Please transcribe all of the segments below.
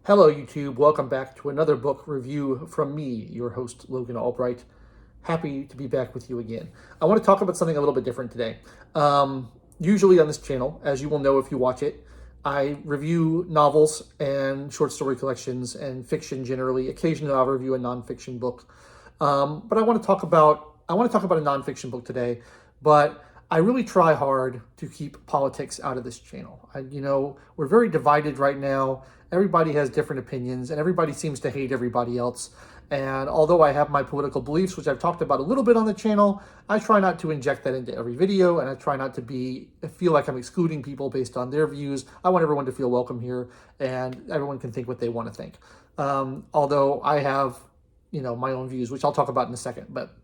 Hello, YouTube. Welcome back to another book review from me, your host, Logan Albright. Happy to be back with you again. I want to talk about something a little bit different today. Usually on this channel, as you will know if you watch it, I review novels and short story collections and fiction generally. Occasionally, I'll review a nonfiction book. But I want to talk about a nonfiction book today. But I really try hard to keep politics out of this channel. We're very divided right now. Everybody has different opinions, and everybody seems to hate everybody else. And although I have my political beliefs, which I've talked about a little bit on the channel, I try not to inject that into every video, and I try not to feel like I'm excluding people based on their views. I want everyone to feel welcome here, and everyone can think what they want to think. Although I have, my own views, which I'll talk about in a second. But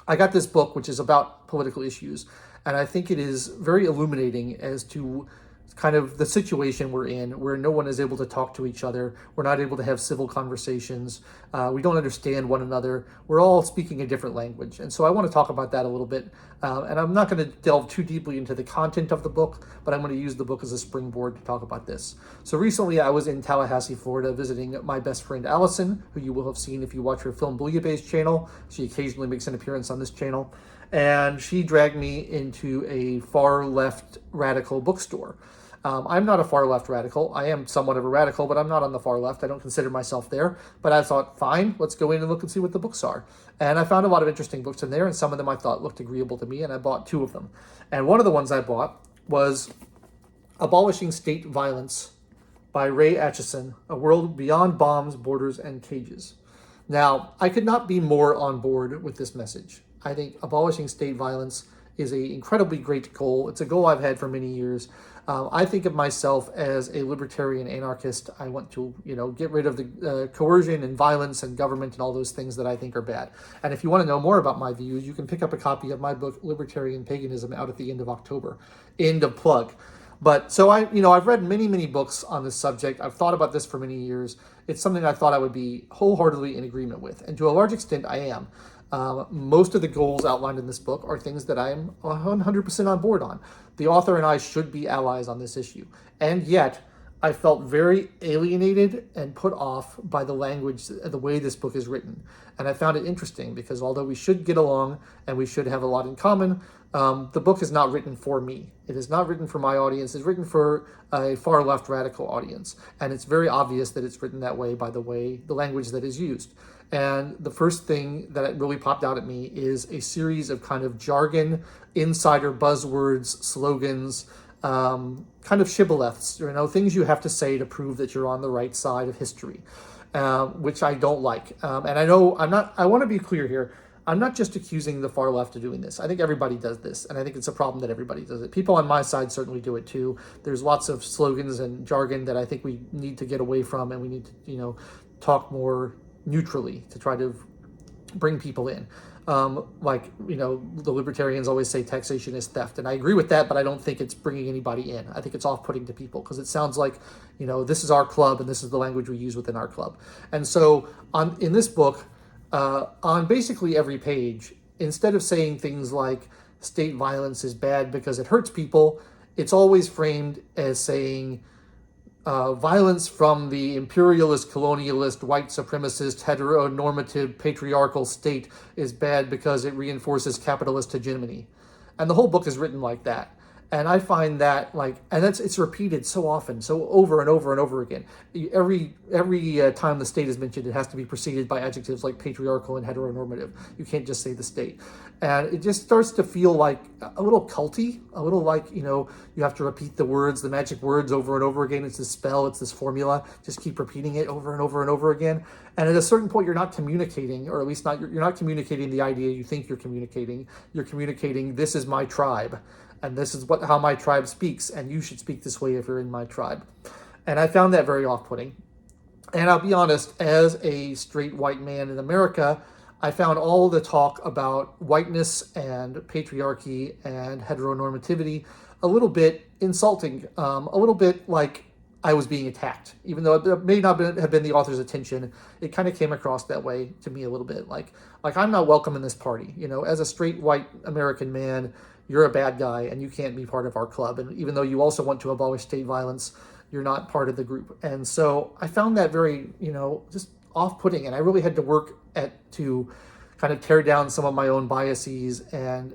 I got this book, which is about political issues, and I think it is very illuminating as to kind of the situation we're in, where no one is able to talk to each other. We're not able to have civil conversations. We don't understand one another. We're all speaking a different language. And so I want to talk about that a little bit. And I'm not going to delve too deeply into the content of the book, but I'm going to use the book as a springboard to talk about this. So recently I was in Tallahassee, Florida, visiting my best friend Allison, who you will have seen if you watch her Film Bouillabaisse channel. She occasionally makes an appearance on this channel. And she dragged me into a far left radical bookstore. I'm not a far left radical. I am somewhat of a radical, but I'm not on the far left. I don't consider myself there. But I thought, fine, let's go in and look and see what the books are. And I found a lot of interesting books in there, and some of them I thought looked agreeable to me, and I bought two of them. And one of the ones I bought was Abolishing State Violence by Rah Acheson, A World Beyond Bombs, Borders, and Cages. Now, I could not be more on board with this message. I think abolishing state violence is an incredibly great goal. It's a goal I've had for many years. I think of myself as a libertarian anarchist. I want to, get rid of the coercion and violence and government and all those things that I think are bad. And if you want to know more about my views, you can pick up a copy of my book, Libertarian Paganism, out at the end of October. End of plug. But so I've read many, many books on this subject. I've thought about this for many years. It's something I thought I would be wholeheartedly in agreement with. And to a large extent, I am. Most of the goals outlined in this book are things that I'm 100% on board on. The author and I should be allies on this issue. And yet, I felt very alienated and put off by the language, the way this book is written. And I found it interesting because although we should get along and we should have a lot in common, the book is not written for me. It is not written for my audience. It's written for a far left radical audience. And it's very obvious that it's written that way by the language that is used. And the first thing that really popped out at me is a series of kind of jargon, insider buzzwords, slogans, kind of shibboleths, things you have to say to prove that you're on the right side of history, which I don't like. And I know I want to be clear here. I'm not just accusing the far left of doing this. I think everybody does this, and I think it's a problem that everybody does it. People on my side certainly do it too. There's lots of slogans and jargon that I think we need to get away from, and we need to, talk more neutrally to try to bring people in. The libertarians always say taxation is theft, and I agree with that, but I don't think it's bringing anybody in. I think it's off-putting to people because it sounds like, this is our club and this is the language we use within our club. And so in this book, on basically every page, instead of saying things like state violence is bad because it hurts people, it's always framed as saying violence from the imperialist, colonialist, white supremacist, heteronormative, patriarchal state is bad because it reinforces capitalist hegemony. And the whole book is written like that. And I find that it's repeated so often, so over and over and over again. Every time the state is mentioned, it has to be preceded by adjectives like patriarchal and heteronormative. You can't just say the state. And it just starts to feel like a little culty, a little like, you have to repeat the words, the magic words over and over again. It's this spell, it's this formula. Just keep repeating it over and over and over again. And at a certain point, you're not communicating, or at least you're not communicating the idea you think you're communicating. You're communicating, this is my tribe. And this is how my tribe speaks, and you should speak this way if you're in my tribe. And I found that very off-putting. And I'll be honest, as a straight white man in America, I found all the talk about whiteness and patriarchy and heteronormativity a little bit insulting, a little bit like I was being attacked. Even though it may not have been the author's intention, it kind of came across that way to me a little bit. Like I'm not welcome in this party. As a straight white American man, you're a bad guy and you can't be part of our club. And even though you also want to abolish state violence, you're not part of the group. And so I found that very, just off-putting, and I really had to work to kind of tear down some of my own biases and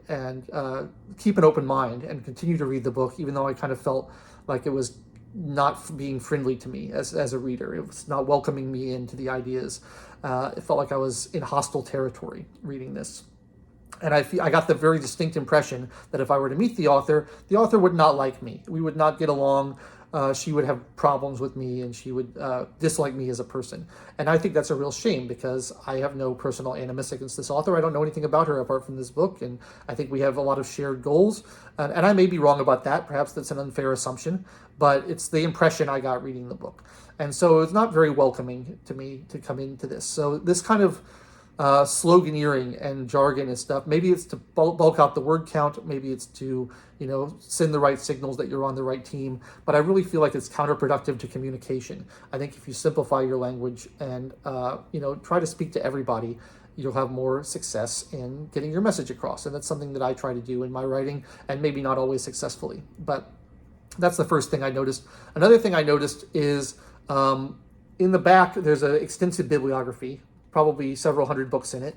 keep an open mind and continue to read the book, even though I kind of felt like it was not being friendly to me as a reader. It was not welcoming me into the ideas. It felt like I was in hostile territory reading this. And I got the very distinct impression that if I were to meet the author would not like me. We would not get along. She would have problems with me, and she would dislike me as a person. And I think that's a real shame, because I have no personal animus against this author. I don't know anything about her apart from this book, and I think we have a lot of shared goals. And I may be wrong about that. Perhaps that's an unfair assumption, but it's the impression I got reading the book. And so it's not very welcoming to me to come into this. So this kind of sloganeering and jargon and stuff, maybe it's to bulk out the word count, maybe it's to send the right signals that you're on the right team, but I really feel like it's counterproductive to communication. I think if you simplify your language and try to speak to everybody, you'll have more success in getting your message across. And that's something that I try to do in my writing, and maybe not always successfully, but that's the first thing I noticed. Another thing I noticed is in the back there's an extensive bibliography, probably several hundred books in it.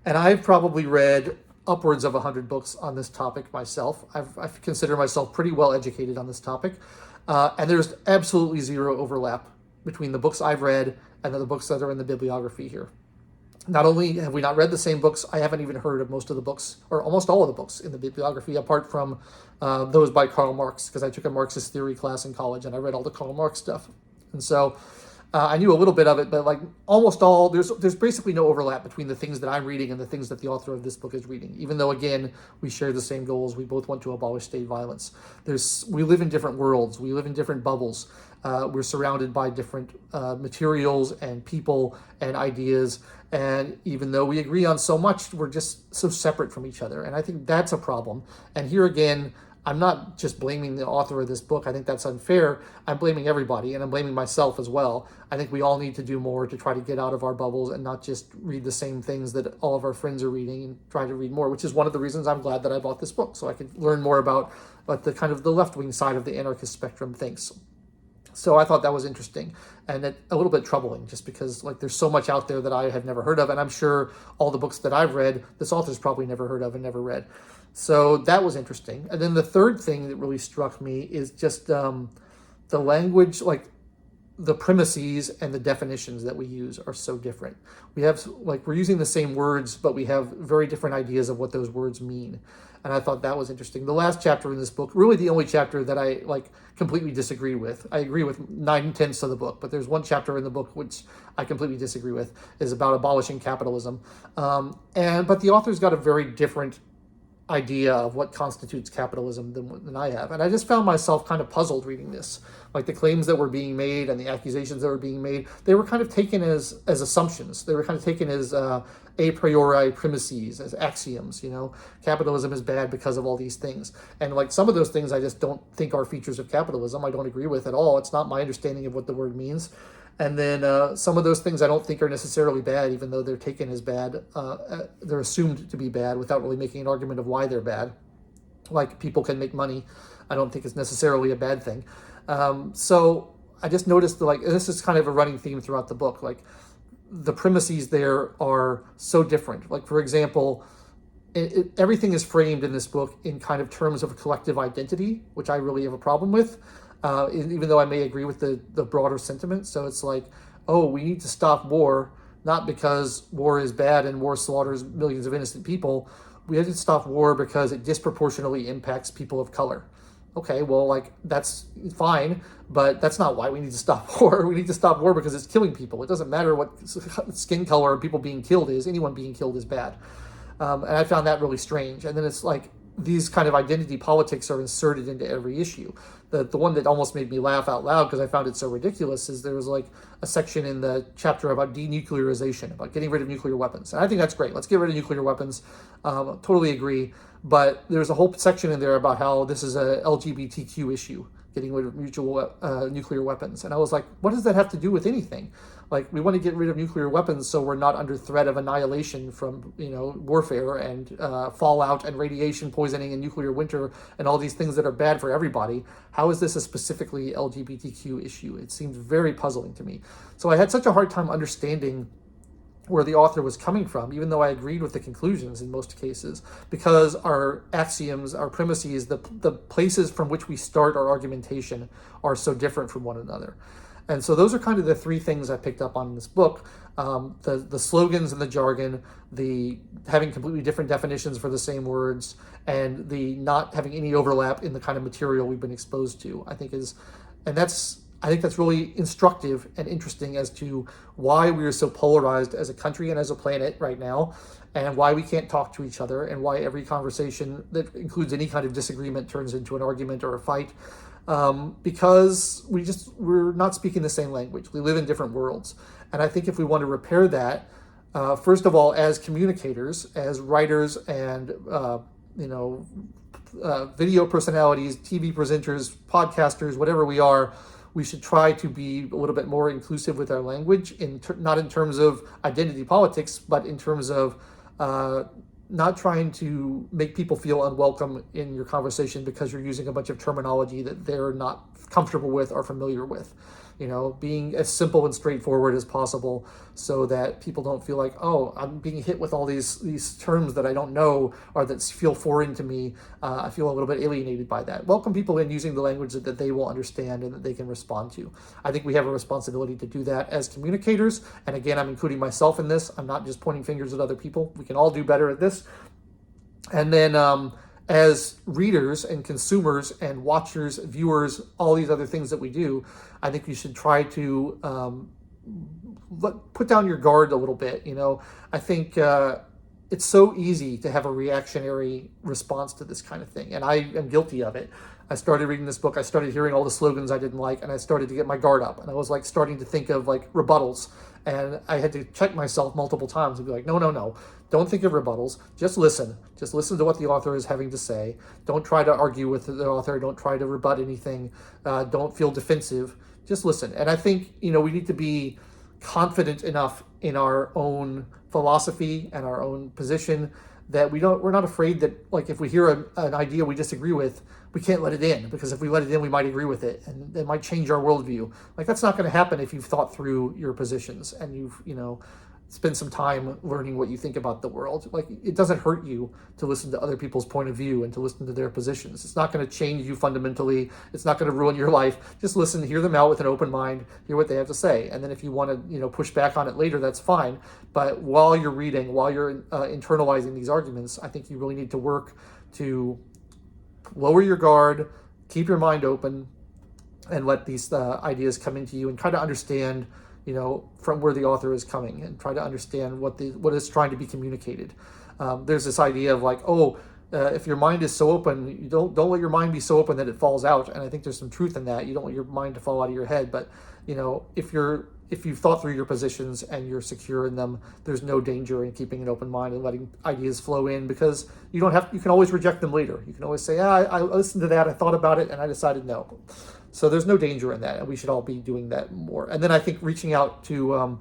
And I've probably read upwards of 100 books on this topic myself. I consider myself pretty well educated on this topic. And there's absolutely zero overlap between the books I've read and the books that are in the bibliography here. Not only have we not read the same books, I haven't even heard of most of the books, or almost all of the books in the bibliography, apart from those by Karl Marx, because I took a Marxist theory class in college and I read all the Karl Marx stuff. And so I knew a little bit of it, but like almost all, there's basically no overlap between the things that I'm reading and the things that the author of this book is reading, even though, again, we share the same goals. We both want to abolish state violence. We live in different worlds. We live in different bubbles. We're surrounded by different materials and people and ideas. And even though we agree on so much, we're just so separate from each other. And I think that's a problem. And here again, I'm not just blaming the author of this book. I think that's unfair. I'm blaming everybody, and I'm blaming myself as well. I think we all need to do more to try to get out of our bubbles and not just read the same things that all of our friends are reading, and try to read more, which is one of the reasons I'm glad that I bought this book, so I could learn more about what the kind of the left-wing side of the anarchist spectrum thinks. So I thought that was interesting and a little bit troubling, just because there's so much out there that I have never heard of, and I'm sure all the books that I've read, this author's probably never heard of and never read. So that was interesting. And then the third thing that really struck me is just the language, the premises and the definitions that we use are so different. We have, we're using the same words, but we have very different ideas of what those words mean. And I thought that was interesting. The last chapter in this book, really the only chapter that I completely disagree with. I agree with 9/10 of the book, but there's one chapter in the book which I completely disagree with, is about abolishing capitalism. But the author's got a very different idea of what constitutes capitalism than I have. And I just found myself kind of puzzled reading this. The claims that were being made and the accusations that were being made, they were kind of taken as assumptions. They were kind of taken as a priori premises, as axioms. Capitalism is bad because of all these things. And some of those things I just don't think are features of capitalism. I don't agree with at all. It's not my understanding of what the word means. And then some of those things I don't think are necessarily bad, even though they're taken as bad. They're assumed to be bad without really making an argument of why they're bad. People can make money. I don't think it's necessarily a bad thing. So I just noticed this is kind of a running theme throughout the book. The premises there are so different. For example, everything is framed in this book in kind of terms of collective identity, which I really have a problem with. Even though I may agree with the broader sentiment. So it's we need to stop war, not because war is bad and war slaughters millions of innocent people. We have to stop war because it disproportionately impacts people of color. Okay, well, that's fine, but that's not why we need to stop war. We need to stop war because it's killing people. It doesn't matter what skin color people being killed is. Anyone being killed is bad. And I found that really strange. And then it's these kind of identity politics are inserted into every issue. The one that almost made me laugh out loud because I found it so ridiculous is there was a section in the chapter about denuclearization, about getting rid of nuclear weapons. And I think that's great. Let's get rid of nuclear weapons. Totally agree. But there's a whole section in there about how this is a LGBTQ issue, getting rid of nuclear weapons. And I was like, what does that have to do with anything? Like, we want to get rid of nuclear weapons so we're not under threat of annihilation from, warfare and fallout and radiation poisoning and nuclear winter and all these things that are bad for everybody. How is this a specifically LGBTQ issue? It seemed very puzzling to me. So I had such a hard time understanding where the author was coming from, even though I agreed with the conclusions in most cases, because our axioms, our premises, the places from which we start our argumentation are so different from one another. And so those are kind of the three things I picked up on in this book. The slogans and the jargon, the having completely different definitions for the same words, and the not having any overlap in the kind of material we've been exposed to, I think that's really instructive and interesting as to why we are so polarized as a country and as a planet right now, and why we can't talk to each other, and why every conversation that includes any kind of disagreement turns into an argument or a fight, because we're not speaking the same language. We live in different worlds. And I think if we want to repair that, first of all, as communicators, as writers and video personalities, TV presenters, podcasters, whatever we are, we should try to be a little bit more inclusive with our language, not in terms of identity politics, but in terms of not trying to make people feel unwelcome in your conversation because you're using a bunch of terminology that they're not comfortable with or familiar with. Being as simple and straightforward as possible so that people don't feel like, oh, I'm being hit with all these terms that I don't know or that feel foreign to me. I feel a little bit alienated by that. Welcome people in using the language that they will understand and that they can respond to. I think we have a responsibility to do that as communicators. And again, I'm including myself in this. I'm not just pointing fingers at other people. We can all do better at this. And then as readers and consumers and watchers, viewers, all these other things that we do, I think you should try to put down your guard a little bit. I think it's so easy to have a reactionary response to this kind of thing, and I am guilty of it. I started reading this book, I started hearing all the slogans I didn't like, and I started to get my guard up, and I was starting to think of rebuttals, and I had to check myself multiple times and be like, no, don't think of rebuttals, just listen to what the author is having to say. Don't try to argue with the author, don't try to rebut anything, don't feel defensive, just listen. And I think we need to be confident enough in our own philosophy and our own position that we're not afraid that if we hear an idea we disagree with, we can't let it in, because if we let it in, we might agree with it, and it might change our worldview. That's not going to happen if you've thought through your positions and you've spend some time learning what you think about the world. It doesn't hurt you to listen to other people's point of view and to listen to their positions. It's not going to change you fundamentally. It's not going to ruin your life. Just listen, hear them out with an open mind, hear what they have to say. And then if you want to, push back on it later, that's fine. But while you're reading, while you're internalizing these arguments, I think you really need to work to lower your guard, keep your mind open, and let these ideas come into you and try to understand from where the author is coming, and try to understand what is trying to be communicated. There's this idea of if your mind is so open, you don't let your mind be so open that it falls out. And I think there's some truth in that. You don't want your mind to fall out of your head, but if you've thought through your positions and you're secure in them, there's no danger in keeping an open mind and letting ideas flow in, because you can always reject them later. You can always say, I listened to that, I thought about it, and I decided no. So there's no danger in that, and we should all be doing that more. And then I think reaching out to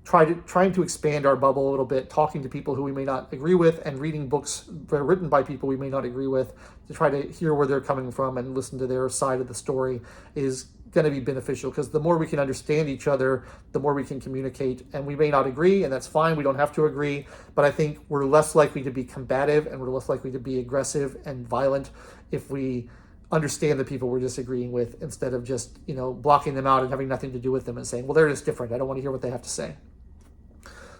trying to expand our bubble a little bit, talking to people who we may not agree with, and reading books that are written by people we may not agree with, to try to hear where they're coming from and listen to their side of the story is going to be beneficial, because the more we can understand each other, the more we can communicate. And we may not agree, and that's fine. We don't have to agree, but I think we're less likely to be combative and we're less likely to be aggressive and violent if we understand the people we're disagreeing with, instead of just blocking them out and having nothing to do with them and saying, well, they're just different, I don't want to hear what they have to say.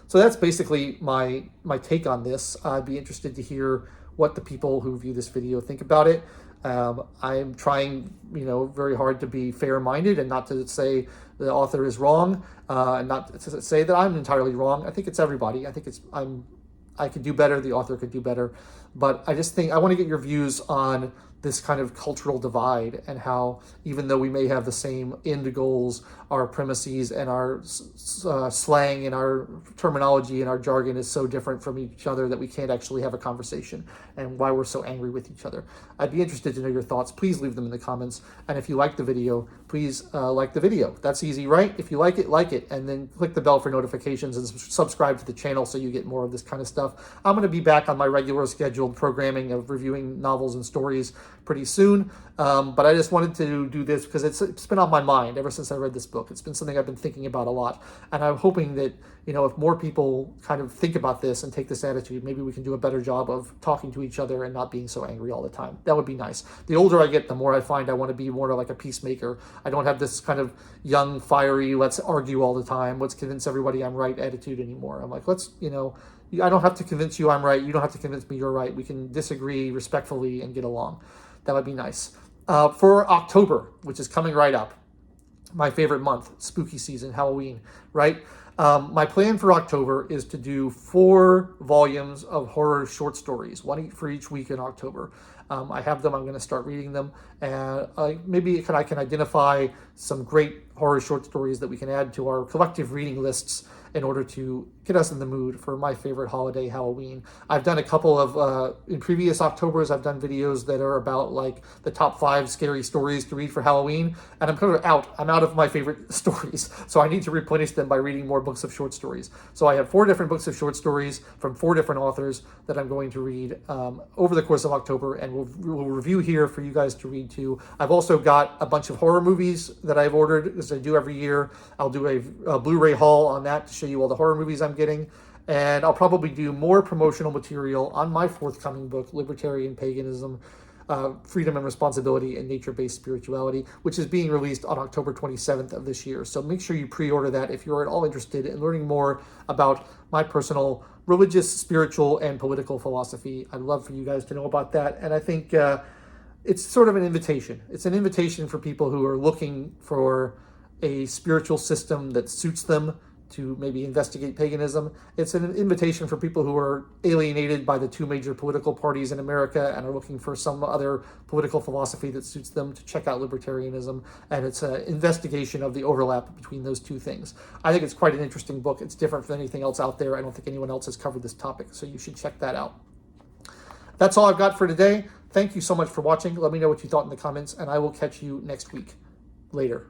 So that's basically my take on this. I'd be interested to hear what the people who view this video think about it. I'm trying very hard to be fair-minded and not to say the author is wrong, and not to say that I'm entirely wrong. I think it's everybody. I think I could do better, the author could do better, but I just think I want to get your views on this kind of cultural divide, and how even though we may have the same end goals, our premises and our slang and our terminology and our jargon is so different from each other that we can't actually have a conversation, and why we're so angry with each other. I'd be interested to know your thoughts. Please leave them in the comments. And if you like the video, please like the video. That's easy, right? If you like it, and then click the bell for notifications and subscribe to the channel so you get more of this kind of stuff. I'm going to be back on my regular scheduled programming of reviewing novels and stories pretty soon. But I just wanted to do this because it's been on my mind ever since I read this book. It's been something I've been thinking about a lot. And I'm hoping that, if more people kind of think about this and take this attitude, maybe we can do a better job of talking to each other and not being so angry all the time. That would be nice. The older I get, the more I find I want to be more like a peacemaker. I don't have this kind of young, fiery, let's argue all the time, let's convince everybody I'm right attitude anymore. I'm like, I don't have to convince you I'm right. You don't have to convince me you're right. We can disagree respectfully and get along. That would be nice. For October, which is coming right up, my favorite month, spooky season, Halloween, right? My plan for October is to do 4 volumes of horror short stories, one for each week in October. I have them. I'm going to start reading them, and maybe I can identify some great horror short stories that we can add to our collective reading lists in order to get us in the mood for my favorite holiday, Halloween. I've done a couple of, in previous Octobers, I've done videos that are about like the top 5 scary stories to read for Halloween, and I'm kind of out. I'm out of my favorite stories, so I need to replenish them by reading more books of short stories. So I have 4 different books of short stories from 4 different authors that I'm going to read over the course of October, and we'll review here for you guys to read too. I've also got a bunch of horror movies that I've ordered, as I do every year. I'll do a Blu-ray haul on that to show you all the horror movies I'm getting. And I'll probably do more promotional material on my forthcoming book, Libertarian Paganism, Freedom and Responsibility and Nature-Based Spirituality, which is being released on October 27th of this year. So make sure you pre-order that if you're at all interested in learning more about my personal religious, spiritual, and political philosophy. I'd love for you guys to know about that. And I think it's sort of an invitation. It's an invitation for people who are looking for a spiritual system that suits them to maybe investigate paganism. It's an invitation for people who are alienated by the 2 major political parties in America and are looking for some other political philosophy that suits them to check out libertarianism. And it's an investigation of the overlap between those 2 things. I think it's quite an interesting book. It's different from anything else out there. I don't think anyone else has covered this topic, so you should check that out. That's all I've got for today. Thank you so much for watching. Let me know what you thought in the comments, and I will catch you next week. Later.